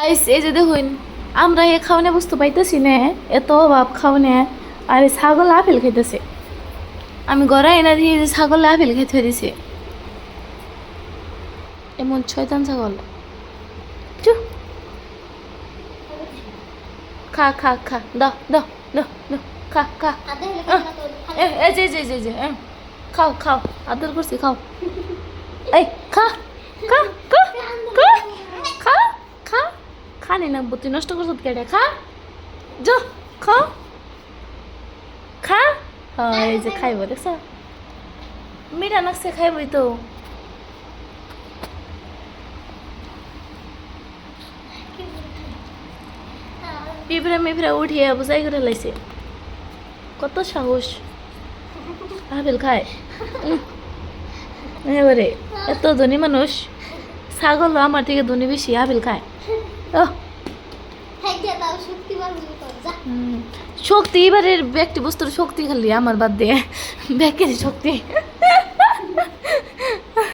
এই যে দেখুন আমরা এ খাওয়ানে বুঝতে পাইতেছি না এত অভাব খাওয়ানে আর এই ছাগল আপেল খাইতেছে আমি গড়া এনে দিয়ে যে ছাগল আপেল খেতে দিছে এমন শয়তান ছাগল চু খা খা খা দাও দাও দাও দাও খা খা এই যে খাও খাও আদর করছি খাও এই খা খা খা খা খা খা খানি না বুদ্ধি নষ্ট করছো কেটে খা যা খা খা হ্যাঁ এই যে খাইব দেখছ মিঠা নাকছে খাইবই তো পিঁপড়া উঠিয়ে বুঝাই করে লাইছে কত সাহস আপেল খায় এবারে এত ধনী মানুষ ছাগল আমার থেকে ধনী বেশি আপেল খায় ও শক্তি এবারের ব্যক্তি বস্তুর শক্তি খালি আমার বাদ দিয়ে ব্যাগের শক্তি